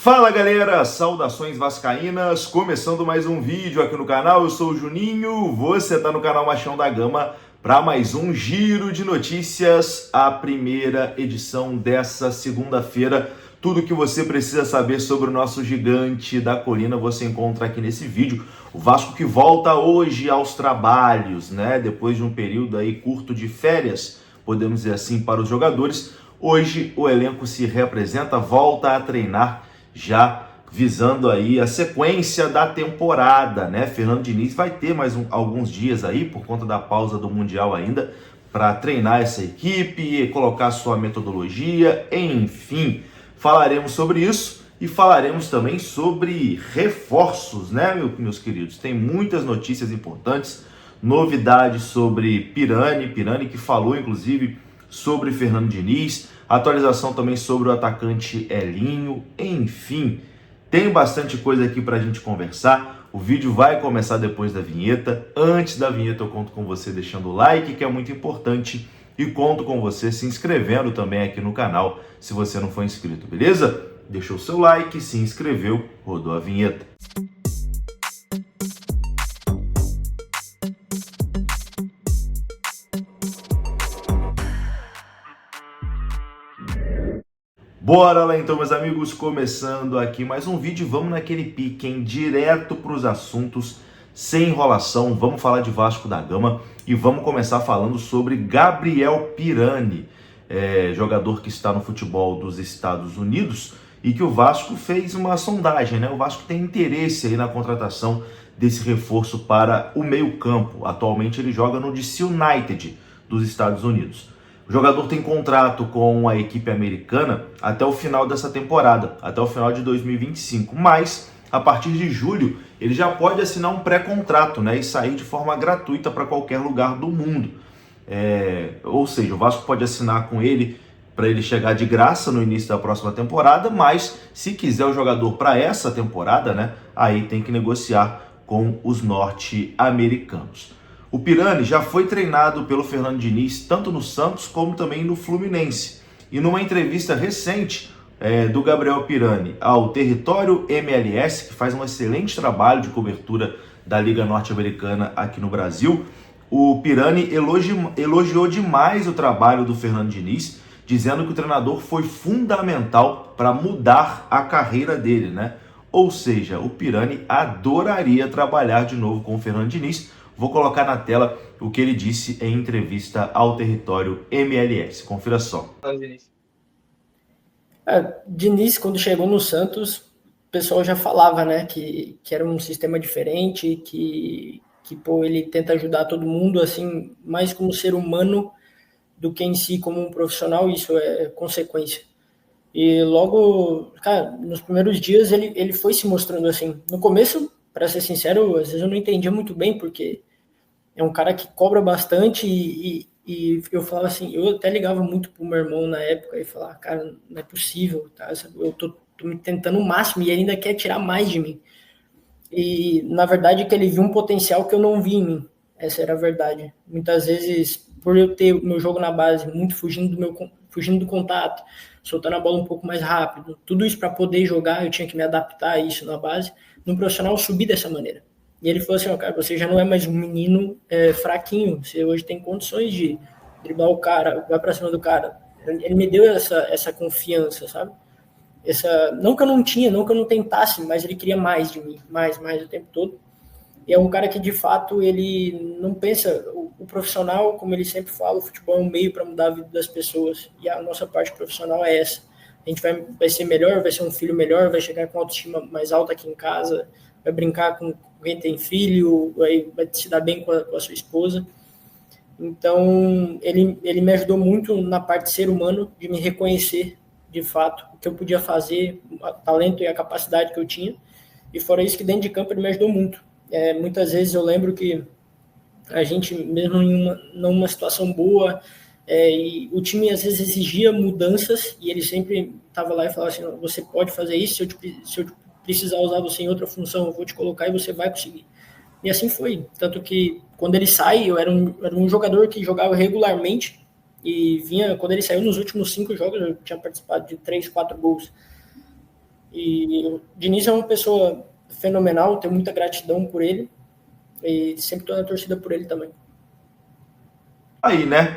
Fala galera, saudações vascaínas, começando mais um vídeo aqui no canal, eu sou o Juninho, você tá no canal Machão da Gama para mais um giro de notícias, a primeira edição dessa segunda-feira. Tudo que você precisa saber sobre o nosso gigante da colina você encontra aqui nesse vídeo. O Vasco que volta hoje aos trabalhos, né? Depois de um período aí curto de férias, podemos dizer assim, para os jogadores. Hoje o elenco se reapresenta, volta a treinar, já visando aí a sequência da temporada, né? Fernando Diniz vai ter mais alguns dias aí, por conta da pausa do Mundial ainda, para treinar essa equipe, colocar sua metodologia, enfim. Falaremos sobre isso e falaremos também sobre reforços, né, meus queridos? Tem muitas notícias importantes, novidades sobre Pirani que falou inclusive sobre Fernando Diniz, atualização também sobre o atacante Elinho, enfim, tem bastante coisa aqui para a gente conversar. O vídeo vai começar depois da vinheta. Antes da vinheta eu conto com você deixando o like, que é muito importante, e conto com você se inscrevendo também aqui no canal, se você não for inscrito, beleza? Deixou o seu like, se inscreveu, rodou a vinheta. Bora lá então, meus amigos, começando aqui mais um vídeo. Vamos naquele pique, hein? Direto para os assuntos, sem enrolação. Vamos falar de Vasco da Gama e vamos começar falando sobre Gabriel Pirani, jogador que está no futebol dos Estados Unidos e que o Vasco fez uma sondagem, né? O Vasco tem interesse aí na contratação desse reforço para o meio-campo. Atualmente ele joga no DC United dos Estados Unidos. O jogador tem contrato com a equipe americana até o final dessa temporada, até o final de 2025, mas a partir de julho ele já pode assinar um pré-contrato, né, e sair de forma gratuita para qualquer lugar do mundo. Ou seja, o Vasco pode assinar com ele para ele chegar de graça no início da próxima temporada, mas se quiser o jogador para essa temporada, né, aí tem que negociar com os norte-americanos. O Pirani já foi treinado pelo Fernando Diniz tanto no Santos como também no Fluminense. E numa entrevista recente do Gabriel Pirani ao Território MLS, que faz um excelente trabalho de cobertura da Liga Norte-Americana aqui no Brasil, o Pirani elogiou demais o trabalho do Fernando Diniz, dizendo que o treinador foi fundamental para mudar a carreira dele, né? Ou seja, o Pirani adoraria trabalhar de novo com o Fernando Diniz. Vou colocar na tela o que ele disse em entrevista ao Território MLS. Confira só. Diniz, quando chegou no Santos, o pessoal já falava, né, que era um sistema diferente, que ele tenta ajudar todo mundo, assim, mais como ser humano do que em si como um profissional, isso é consequência. E logo, cara, nos primeiros dias ele foi se mostrando assim. No começo, para ser sincero, às vezes eu não entendia muito bem, porque é um cara que cobra bastante e eu falava assim, eu até ligava muito pro meu irmão na época e falava, cara, não é possível, tá? Eu tô me tentando o máximo e ele ainda quer tirar mais de mim. E, na verdade, é que ele viu um potencial que eu não vi em mim. Essa era a verdade. Muitas vezes, por eu ter o meu jogo na base, muito fugindo do contato, soltando a bola um pouco mais rápido, tudo isso para poder jogar, eu tinha que me adaptar a isso na base. No profissional, eu subi dessa maneira. E ele falou assim, cara, você já não é mais um menino fraquinho, você hoje tem condições de driblar o cara, vai para cima do cara. Ele me deu essa confiança, sabe? Não que eu não tinha, não que eu não tentasse, mas ele queria mais de mim, mais o tempo todo. E é um cara que, de fato, ele não pensa... O profissional, como ele sempre fala, o futebol é um meio para mudar a vida das pessoas. E a nossa parte profissional é essa. A gente vai ser melhor, vai ser um filho melhor, vai chegar com autoestima mais alta aqui em casa, vai brincar com quem tem filho, vai se dar bem com a sua esposa. Então, ele me ajudou muito na parte de ser humano, de me reconhecer, de fato, o que eu podia fazer, o talento e a capacidade que eu tinha. E fora isso, que dentro de campo ele me ajudou muito. Muitas vezes eu lembro que a gente, mesmo numa situação boa, e o time às vezes exigia mudanças, e ele sempre estava lá e falava assim, você pode fazer isso, se eu precisar usar você em outra função, eu vou te colocar e você vai conseguir. E assim foi. Tanto que quando ele sai, eu era um jogador que jogava regularmente, e quando ele saiu nos últimos 5 jogos, eu tinha participado de 3, 4 gols. E o Diniz é uma pessoa fenomenal, tenho muita gratidão por ele e sempre estou na torcida por ele também. Aí, né?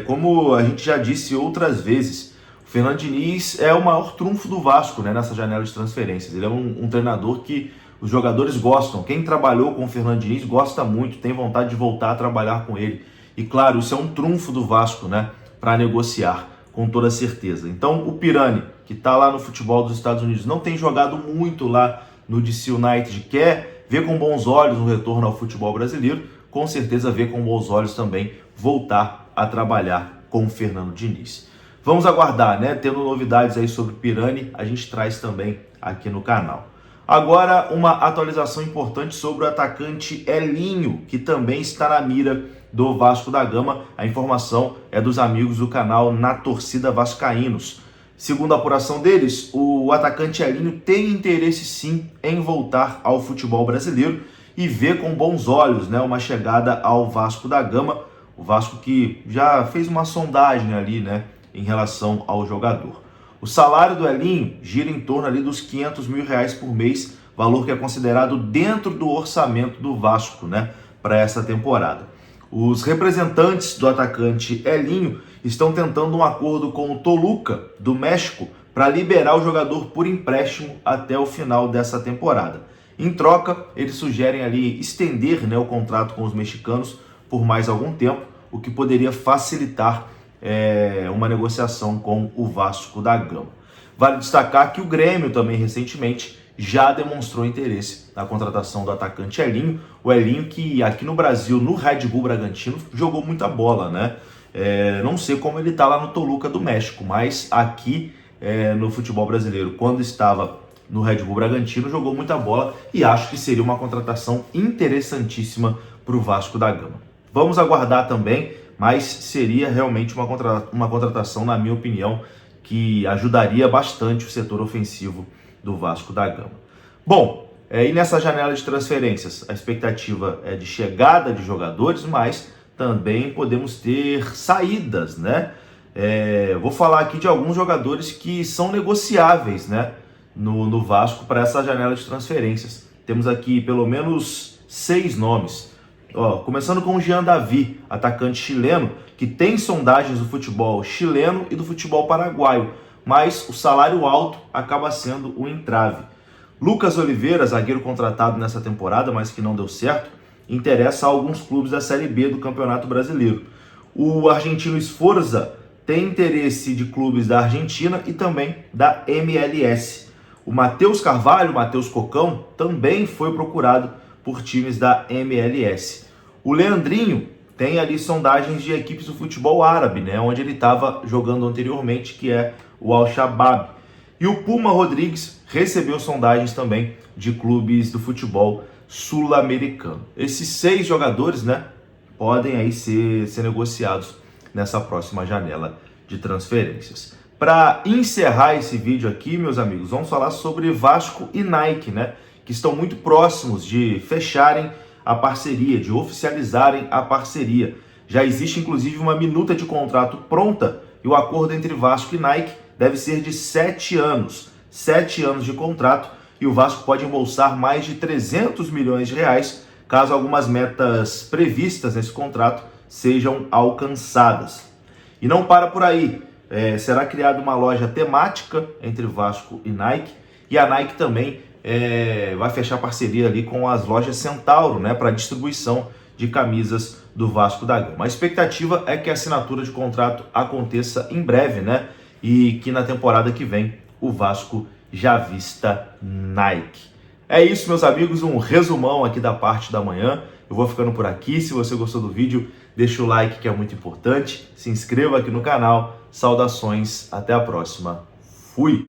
Como a gente já disse outras vezes, o Fernando Diniz é o maior trunfo do Vasco, né, nessa janela de transferências. Ele é um treinador que os jogadores gostam. Quem trabalhou com o Fernando Diniz gosta muito, tem vontade de voltar a trabalhar com ele. E claro, isso é um trunfo do Vasco, né, para negociar, com toda certeza. Então, o Pirani, que está lá no futebol dos Estados Unidos, não tem jogado muito lá no DC United, quer ver com bons olhos o retorno ao futebol brasileiro, com certeza vê com bons olhos também voltar a trabalhar com o Fernando Diniz. Vamos aguardar, né? Tendo novidades aí sobre o Pirani, a gente traz também aqui no canal. Agora, uma atualização importante sobre o atacante Elinho, que também está na mira do Vasco da Gama. A informação é dos amigos do canal Na Torcida Vascaínos. Segundo a apuração deles, o atacante Elinho tem interesse sim em voltar ao futebol brasileiro e vê com bons olhos, né, uma chegada ao Vasco da Gama. O Vasco que já fez uma sondagem ali, né, em relação ao jogador. O salário do Elinho gira em torno ali dos R$500 mil por mês, valor que é considerado dentro do orçamento do Vasco, né, para essa temporada. Os representantes do atacante Elinho estão tentando um acordo com o Toluca, do México, para liberar o jogador por empréstimo até o final dessa temporada. Em troca, eles sugerem ali estender, né, o contrato com os mexicanos por mais algum tempo, o que poderia facilitar uma negociação com o Vasco da Gama. Vale destacar que o Grêmio também recentemente já demonstrou interesse na contratação do atacante Elinho. O Elinho que aqui no Brasil, no Red Bull Bragantino, jogou muita bola, né? Não sei como ele está lá no Toluca do México, mas aqui no futebol brasileiro, quando estava no Red Bull Bragantino, jogou muita bola e acho que seria uma contratação interessantíssima para o Vasco da Gama. Vamos aguardar também, mas seria realmente uma contratação, na minha opinião, que ajudaria bastante o setor ofensivo do Vasco da Gama. Bom, e nessa janela de transferências, a expectativa é de chegada de jogadores, mas também podemos ter saídas, né? Vou falar aqui de alguns jogadores que são negociáveis, né, no Vasco para essa janela de transferências. Temos aqui pelo menos 6 nomes. Começando com o Jean Davi, atacante chileno, que tem sondagens do futebol chileno e do futebol paraguaio, mas o salário alto acaba sendo um entrave. Lucas Oliveira, zagueiro contratado nessa temporada, mas que não deu certo, interessa a alguns clubes da Série B do Campeonato Brasileiro. O argentino Sforza tem interesse de clubes da Argentina e também da MLS. O Matheus Carvalho, Matheus Cocão, também foi procurado por times da MLS. O Leandrinho tem ali sondagens de equipes do futebol árabe, né, onde ele estava jogando anteriormente, que é o Al-Shabaab. E o Puma Rodrigues recebeu sondagens também de clubes do futebol sul-americano. Esses 6 jogadores, né, podem aí ser negociados nessa próxima janela de transferências. Para encerrar esse vídeo aqui, meus amigos, vamos falar sobre Vasco e Nike, né, que estão muito próximos de fecharem a parceria, de oficializarem a parceria. Já existe inclusive uma minuta de contrato pronta e o acordo entre Vasco e Nike deve ser de 7 anos. 7 anos de contrato e o Vasco pode embolsar mais de 300 milhões de reais caso algumas metas previstas nesse contrato sejam alcançadas. E não para por aí. Será criada uma loja temática entre Vasco e Nike, e a Nike também vai fechar parceria ali com as lojas Centauro, né, para distribuição de camisas do Vasco da Gama. A expectativa é que a assinatura de contrato aconteça em breve, né, e que na temporada que vem o Vasco já vista Nike. É isso, meus amigos, um resumão aqui da parte da manhã. Eu vou ficando por aqui. Se você gostou do vídeo, deixa o like, que é muito importante. Se inscreva aqui no canal. Saudações, até a próxima. Fui!